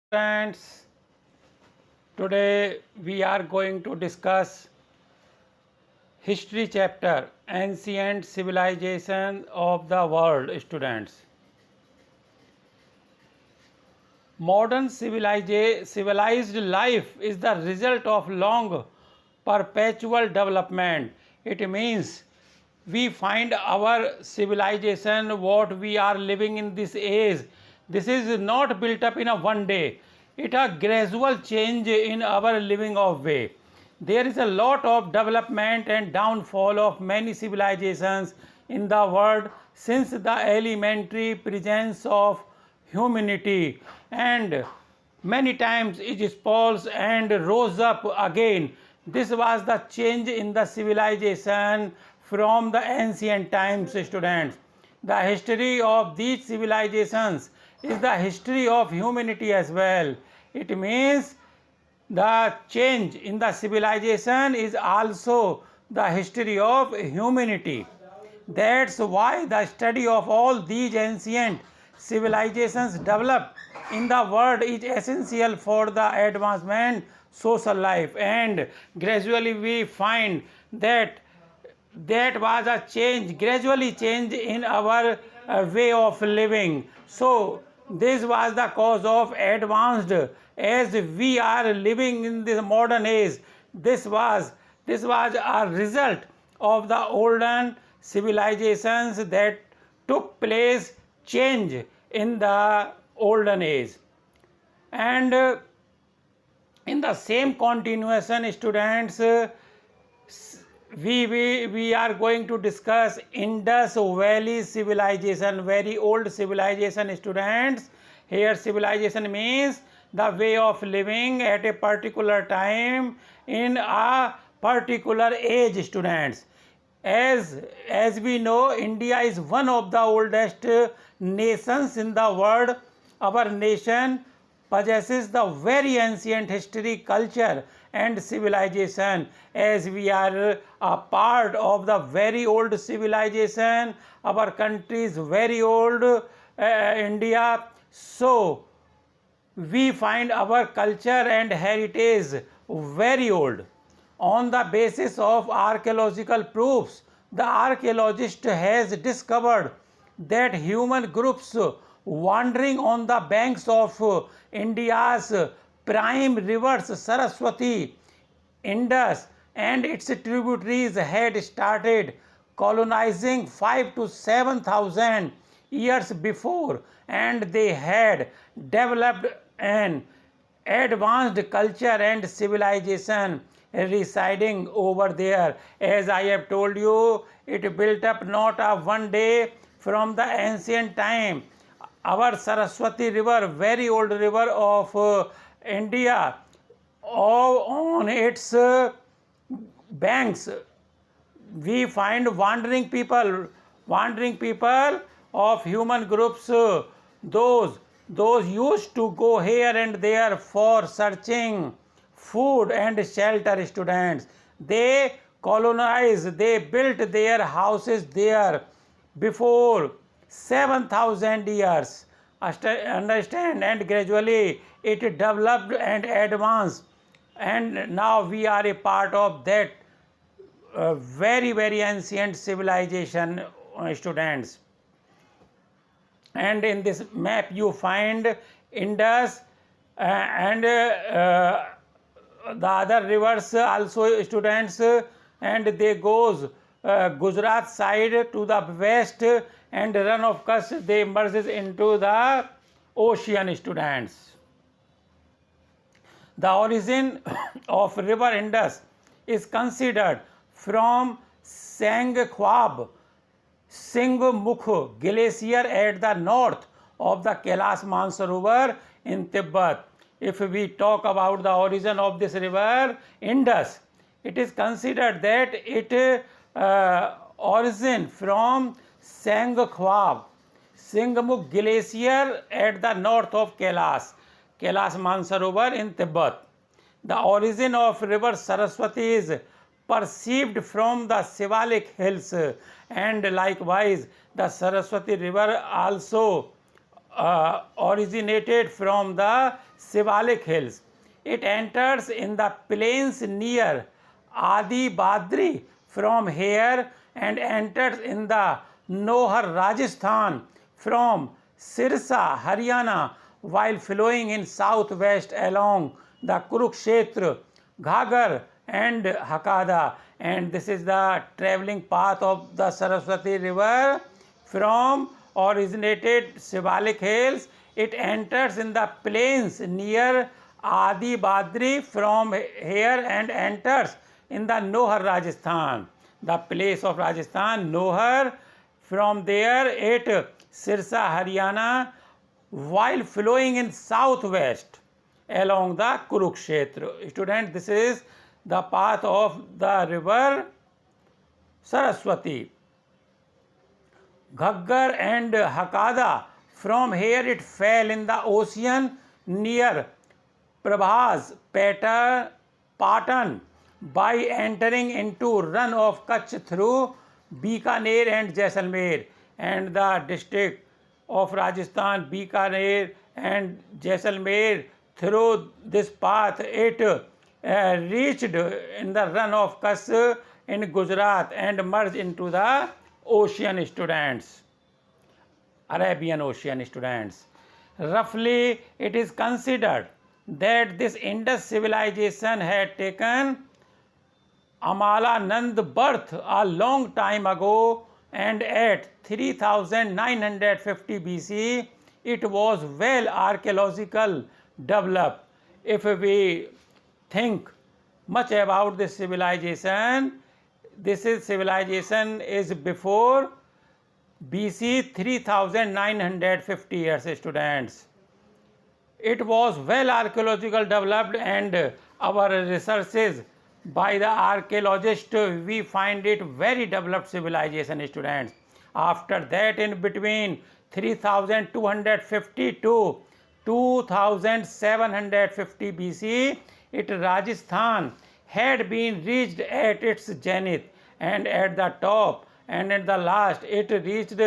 Friends, today we are going to discuss history chapter ancient civilization of the world. Students, modern civilized life is the result of long perpetual development. It means we find our civilization, what we are living in this age. This is not built up in a one day. It a gradual change in our living of way. There is a lot of development and downfall of many civilizations in the world since the elementary presence of humanity, and many times it falls and rose up again. This was the change in the civilization from the ancient times. Students, the history of these civilizations is the history of humanity as well. It means the change in the civilization is also the history of humanity. That's why the study of all these ancient civilizations developed in the world is essential for the advancement social life, and gradually we find that was a change, gradually change in our way of living. So this was the cause of advanced as we are living in this modern age. This was a result of the olden civilizations that took place change in the olden age. And in the same continuation, students, we are going to discuss Indus Valley civilization, very old civilization. Students, here civilization means the way of living at a particular time in a particular age. Students, as we know, India is one of the oldest nations in the world. Our nation possesses the very ancient history, culture and civilization, as we are a part of the very old civilization. Our country is very old, India. So we find our culture and heritage very old. On the basis of archaeological proofs, the archaeologist has discovered that human groups wandering on the banks of India's prime rivers Saraswati, Indus and its tributaries had started colonizing 5 to 7,000 years before, and they had developed an advanced culture and civilization residing over there. As I have told you, it built up not a one day from the ancient time. Our Saraswati river, very old river of India, on its banks we find wandering people of human groups. Those used to go here and there for searching food and shelter. Students, they colonized, they built their houses there before 7,000 years. Understand? And gradually it developed and advanced, and now we are a part of that very ancient civilization. Students, and in this map you find Indus and the other rivers also. Students, and they goes Gujarat side to the west, and run of Kutch they merges into the ocean. Students, the origin of river Indus is considered from Sangkhwab Singmukh glacier at the north of the Kailash Mansarovar in Tibet. If we talk about the origin of this river Indus, it is considered that it origin from Sangkhwab Singmukh glacier at the north of Kailash Mansarovar in Tibet. The origin of river Saraswati is perceived from the Shivalik hills, and likewise the Saraswati river also originated from the Shivalik hills. It enters in the plains near Adi Badri from here and enters in the Nohar, Rajasthan from Sirsa, Haryana, while flowing in southwest along the Kurukshetra, Ghagar and Hakada. And this is the traveling path of the Saraswati river from originated Shivalik hills. It enters in the plains near Adi Badri from here and enters in the Nohar, Rajasthan. The place of Rajasthan, Nohar. From there it Sirsa, Haryana, while flowing in southwest along the Kurukshetra. Student, this is the path of the river Saraswati. Ghaggar and Hakada, from here it fell in the ocean near Prabhas, Patan, by entering into run of Kutch through Bikaner and Jaisalmer. And the district of Rajasthan, Bikaner and Jaisalmer, through this path it reached in the run of Kutch in Gujarat and merged into the ocean, students, Arabian Ocean, students. Roughly, it is considered that this Indus civilization had taken Amala Nand birth a long time ago, and at 3950 BC it was well archaeological developed. If we think much about this civilization is before BC 3950 years, students. It was well archaeological developed, and our researches by the archaeologist we find it very developed civilization, students. After that, in between 3250 to 2750 BC, Rajasthan had been reached at its zenith, and at the top and at the last it reached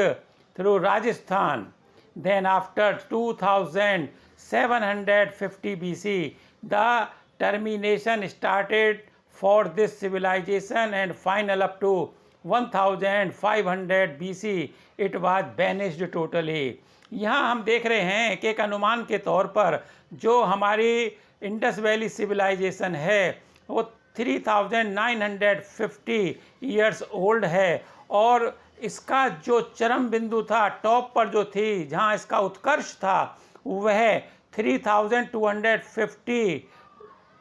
through Rajasthan. Then after 2750 BC, the termination started for this civilization, and final up to 1500 BC it was vanished totally. यहाँ हम देख रहे हैं कि एक अनुमान के तौर पर जो हमारी इंडस वैली सिविलाइजेशन है वो 3950 ईयर्स ओल्ड है, और इसका जो चरम बिंदु था, टॉप पर जो थी, जहाँ इसका उत्कर्ष था, वह 3250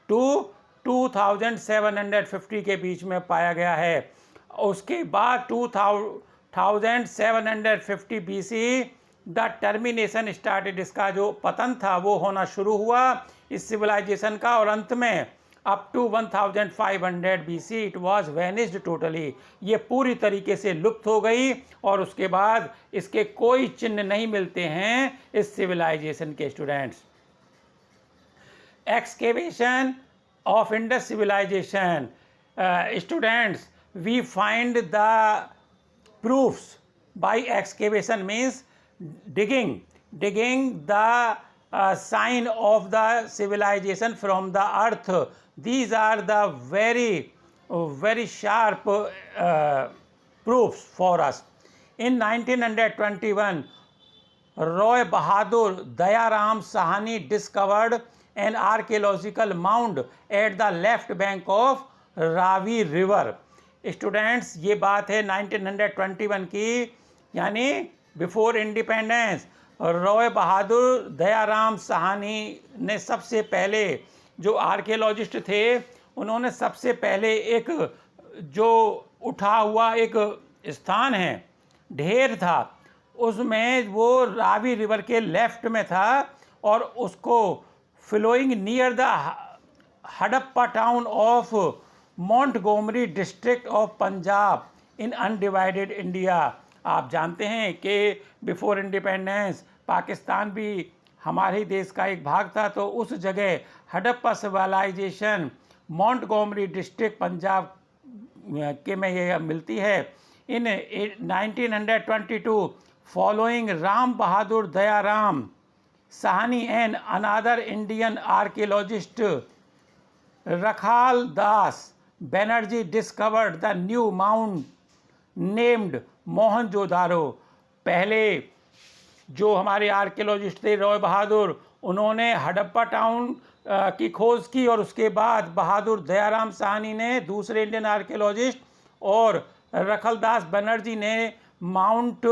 टू 2750 के बीच में पाया गया है. उसके बाद 2750 BC द टर्मिनेशन स्टार्टेड, इसका जो पतन था वो होना शुरू हुआ इस सिविलाइजेशन का, और अंत में up to 1500 BC it was vanished totally. ये पूरी तरीके से लुप्त हो गई, और उसके बाद इसके कोई चिन्ह नहीं मिलते हैं इस सिविलाइजेशन के. Students, excavation of Indus civilization, students, we find the proofs by excavation, means digging the sign of the civilization from the earth. These are the very sharp proofs for us. In 1921, Roy Bahadur Dayaram Sahani discovered an archaeological mound at the left bank of Ravi river. Students, ये बात है 1921 की, यानी before independence. Roy बहादुर दयाराम साहनी ने सबसे पहले, जो archaeologist थे, उन्होंने सबसे पहले एक जो उठा हुआ एक स्थान है, ढेर था, उसमें वो रावी रिवर के लेफ्ट में था, और उसको flowing near the Hadappa town of Montgomery district of Punjab in undivided India. आप जानते हैं कि बिफोर इंडिपेंडेंस पाकिस्तान भी हमारे देश का एक भाग था, तो उस जगह Harappa civilisation Montgomery district Punjab के में ये मिलती है. इन 1922 following Ram Bahadur Dayaram Sahani and another Indian archaeologist Rakhal Das Banerjee discovered the new mound named Mohenjodaro. पहले जो हमारे आर्कियोलॉजिस्ट थे रॉय बहादुर, उन्होंने हड़प्पा टाउन की खोज की और उसके बाद बहादुर दयाराम साहनी ने, दूसरे इंडियन आर्कियोलॉजिस्ट, और रखलदास बनर्जी ने माउंट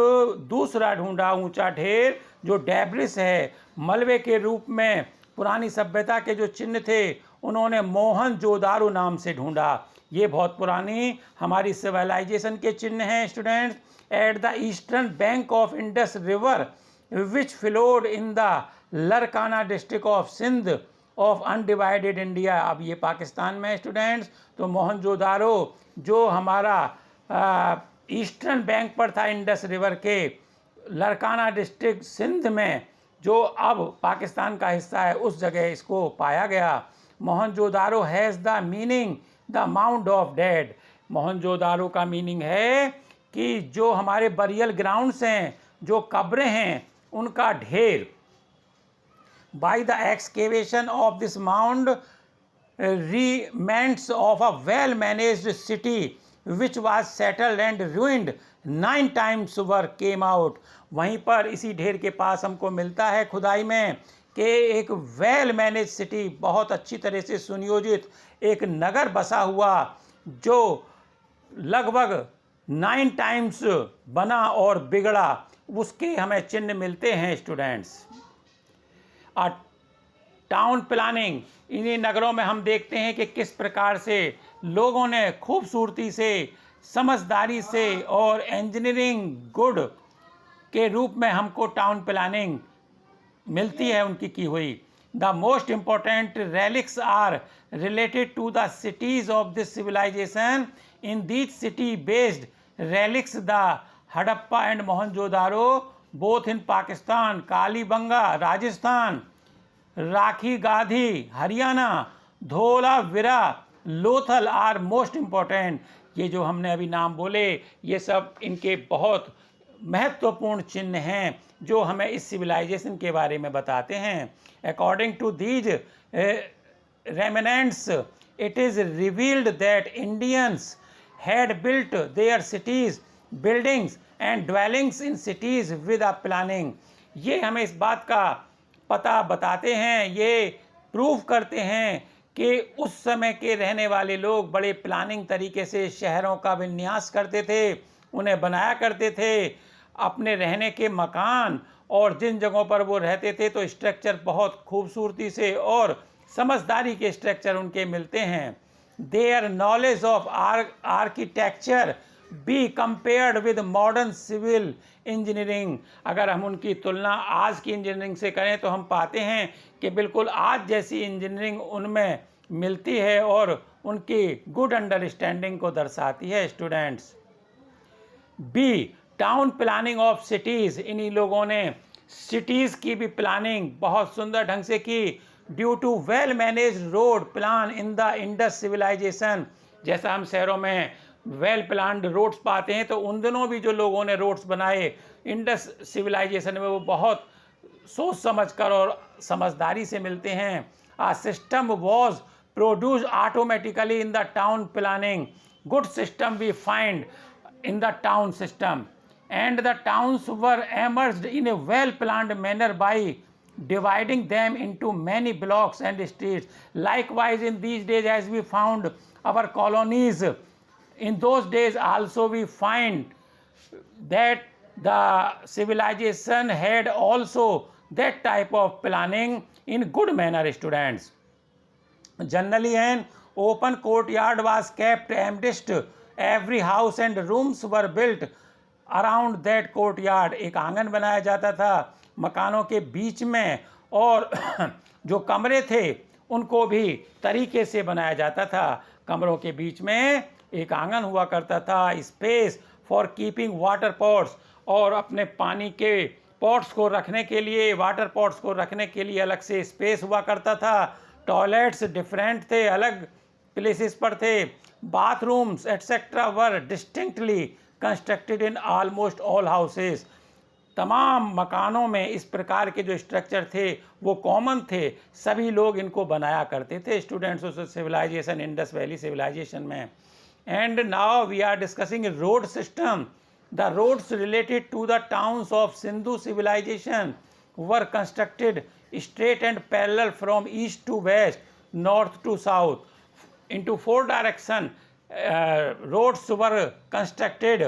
दूसरा ढूंढा, ऊंचा ढेर जो डेब्रिस है, मलबे के रूप में पुरानी सभ्यता के जो चिन्ह थे उन्होंने मोहनजोदारो नाम से ढूंढा। ये बहुत पुरानी हमारी सिविलाइजेशन के चिन्ह हैं students. At the eastern bank of Indus river which flowed in the Larkana district of Sindh of undivided India. अब ये पाकिस्तान में स्टूडेंट्स, तो मोहनजोदारो जो हमारा ईस्टर्न बैंक पर था इंडस रिवर के, लरकाना डिस्ट्रिक्ट सिंध में, जो अब पाकिस्तान का हिस्सा है, उस जगह इसको पाया गया। Mohenjodaro has the meaning the mount of dead. Mohenjodaro का मीनिंग है कि जो हमारे बरियल ग्राउंड्स हैं, जो कब्रें हैं, उनका ढेर। By the excavation of this mound remains of a well managed city which was settled and ruined 9 times were came out। वहीं पर इसी ढेर के पास हमको मिलता है खुदाई में कि एक वेल मैनेज सिटी, बहुत अच्छी तरह से सुनियोजित एक नगर बसा हुआ, जो लगभग 9 टाइम्स बना और बिगड़ा, उसके हमें चिन्ह मिलते हैं स्टूडेंट्स। टाउन प्लानिंग, इन्हीं नगरों में हम देखते हैं कि किस प्रकार से लोगों ने खूबसूरती से, समझदारी से और इंजीनियरिंग गुड के रूप में हमको टाउन प्लानिंग मिलती है उनकी की हुई। The most important relics are related to the cities of this civilization. In these city based relics the Harappa and Mohenjodaro both in Pakistan, Kalibangan Rajasthan, Rakhi Garhi Haryana, Dholavira Lothal are most important. ये जो हमने अभी नाम बोले, ये सब इनके बहुत महत्वपूर्ण चिन्ह हैं जो हमें इस सिविलाइजेशन के बारे में बताते हैं। According to these remnants it is revealed that Indians had built their cities, buildings and dwellings in cities with a planning. ये हमें इस बात का पता बताते हैं, ये प्रूव करते हैं कि उस समय के रहने वाले लोग बड़े प्लानिंग तरीके से शहरों का विन्यास करते थे, उन्हें बनाया करते थे, अपने रहने के मकान, और जिन जगहों पर वो रहते थे तो स्ट्रक्चर बहुत खूबसूरती से और समझदारी के स्ट्रक्चर उनके मिलते हैं। Their knowledge of architecture be compared with modern civil engineering. अगर हम उनकी तुलना आज की इंजीनियरिंग से करें तो हम पाते हैं कि बिल्कुल आज जैसी इंजीनियरिंग उनमें मिलती है और उनकी गुड अंडरस्टैंडिंग को दर्शाती है students. Be town planning of cities, इन्हीं लोगों ने सिटीज़ की भी प्लानिंग बहुत सुंदर ढंग से की। Due to well manage road plan in the Indus civilisation. जैसा हम शहरों में वेल प्लान्ड रोड्स पाते हैं, तो उन दिनों भी जो लोगों ने रोड्स बनाए इंडस सिविलाइजेशन में, वो बहुत सोच समझ कर और समझदारी से मिलते हैं। A system was produce automatically in the town planning. Good system we find in the town system, and the towns were emerged in a well planned manner by dividing them into many blocks and streets. Likewise in these days, as we found our colonies, in those days also we find that the civilization had also that type of planning in good manner students. Generally an open courtyard was kept amidst every house and rooms were built around that courtyard। एक आंगन बनाया जाता था मकानों के बीच में, और जो कमरे थे उनको भी तरीके से बनाया जाता था। कमरों के बीच में एक आंगन हुआ करता था, space for keeping water pots, और अपने पानी के पॉट्स को रखने के लिए, वाटर पॉट्स को रखने के लिए अलग से स्पेस हुआ करता था। टॉयलेट्स डिफरेंट थे, अलग प्लेसेस पर थे। bathrooms etc were distinctly constructed in almost all houses। तमाम मकानों में इस प्रकार के जो स्ट्रक्चर थे वो कॉमन थे, सभी लोग इनको बनाया करते थे स्टूडेंट्स उस सिविलाइजेशन, इंडस वैली सिविलाइजेशन में। And now we are discussing road system. The roads related to the towns of Sindhu civilisation were constructed straight and parallel from east to west, north to south, into 4 direction. Roads were constructed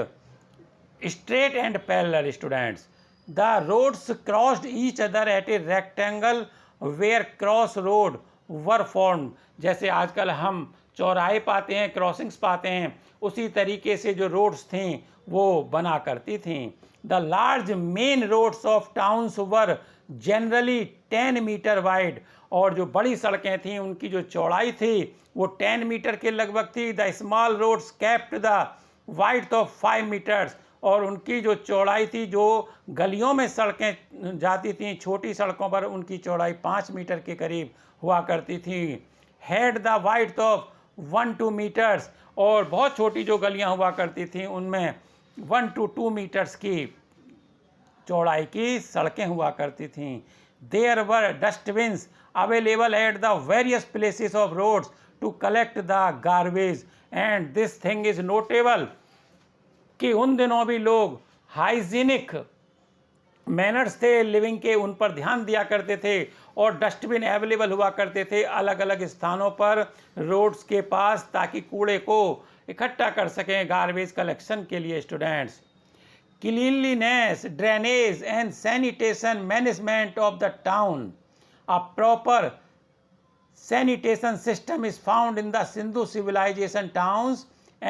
straight and parallel, students. The roads crossed each other at a rectangle where cross road were formed. जैसे आजकल हम चौराहे पाते हैं, crossings पाते हैं, उसी तरीके से जो रोड्स थी वो बना करती थी। The large main roads of towns were generally 10 metre wide, और जो बड़ी सड़कें थीं उनकी जो चौड़ाई थी वो 10 मीटर के लगभग थी। The small roads kept the width of 5 metres, और उनकी जो चौड़ाई थी, जो गलियों में सड़कें जाती थीं छोटी सड़कों पर, उनकी चौड़ाई 5 मीटर के करीब हुआ करती थी। Had the width of 1-2 metres, और बहुत छोटी जो गलियां हुआ करती थीं उनमें 1 to 2 मीटर्स की चौड़ाई की सड़कें हुआ करती थीं। There were dustbins available at the various places of roads to collect the garbage, and this thing is notable कि उन दिनों भी लोग हाइजीनिक मैनर्स थे लिविंग के, उन पर ध्यान दिया करते थे, और डस्टबिन अवेलेबल हुआ करते थे अलग अलग स्थानों पर रोड्स के पास, ताकि कूड़े को इकट्ठा कर सकें गार्बेज कलेक्शन के लिए students. Cleanliness, drainage and sanitation management of the town. A proper sanitation system is found in the Sindhu civilization towns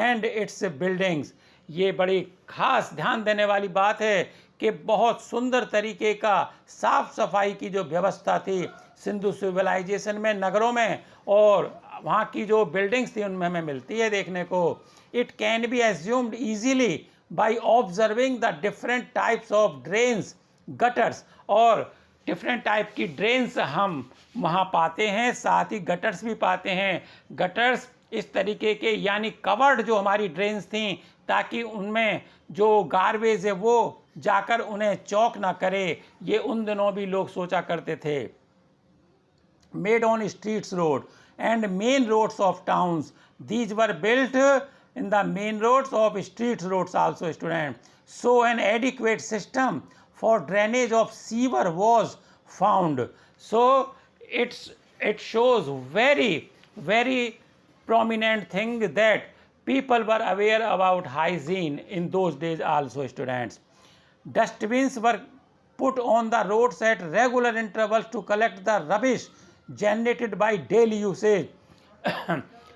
and its buildings. ये बड़ी खास ध्यान देने वाली बात है कि बहुत सुंदर तरीके का साफ सफाई की जो व्यवस्था थी सिंधु सिविलाइजेशन में, नगरों में, और वहाँ की जो बिल्डिंग्स थी उनमें हमें मिलती है देखने को। It can be assumed easily by observing the different types of drains, gutters, और different type की drains हम वहाँ पाते हैं, साथ ही gutters भी पाते हैं। gutters इस तरीके के यानी covered जो हमारी drains थी, ताकि उनमें जो गार्बेज है वो जाकर उन्हें चौक ना करे, ये उन दिनों भी लोग सोचा करते थे। made on streets road and main roads of towns, these were built in the main roads of street roads also, students. So an adequate system for drainage of sewer was found. So it shows very prominent thing that people were aware about hygiene in those days also, students. Dustbins were put on the roads at regular intervals to collect the rubbish generated by daily usage.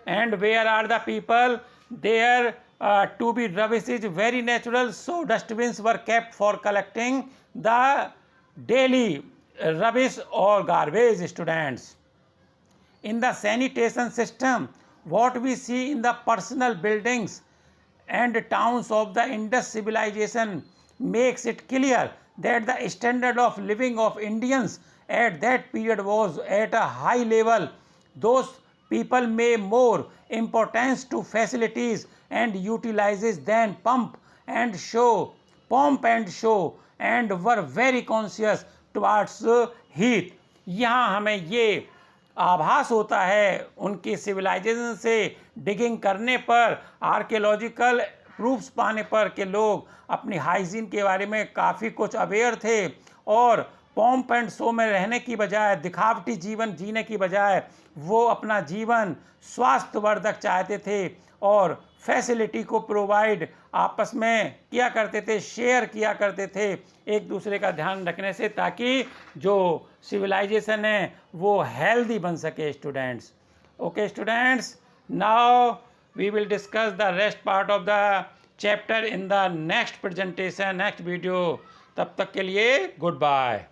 And where are the people? There to be rubbish is very natural, so dustbins were kept for collecting the daily rubbish or garbage, students. In the sanitation system, what we see in the personal buildings and towns of the Indus civilization makes it clear that the standard of living of Indians at that period was at a high level. Those people may more importance to facilities and utilizes than pomp and show, and were very conscious towards heat. यहाँ हमें ये आभास होता है उनकी civilisation से digging करने पर, आर्कियोलॉजिकल प्रूफ्स पाने पर, कि लोग अपनी हाइजीन के बारे में काफ़ी कुछ अवेयर थे, और पॉम्प एंड शो में रहने की बजाय, दिखावटी जीवन जीने की बजाय वो अपना जीवन स्वास्थ्यवर्धक चाहते थे, और फैसिलिटी को प्रोवाइड आपस में किया करते थे, शेयर किया करते थे एक दूसरे का ध्यान रखने से, ताकि जो सिविलाइजेशन है वो हेल्दी बन सके students. Okay students, now we will discuss the rest part of the chapter in the next presentation, next video. तब तक के लिए गुड बाय।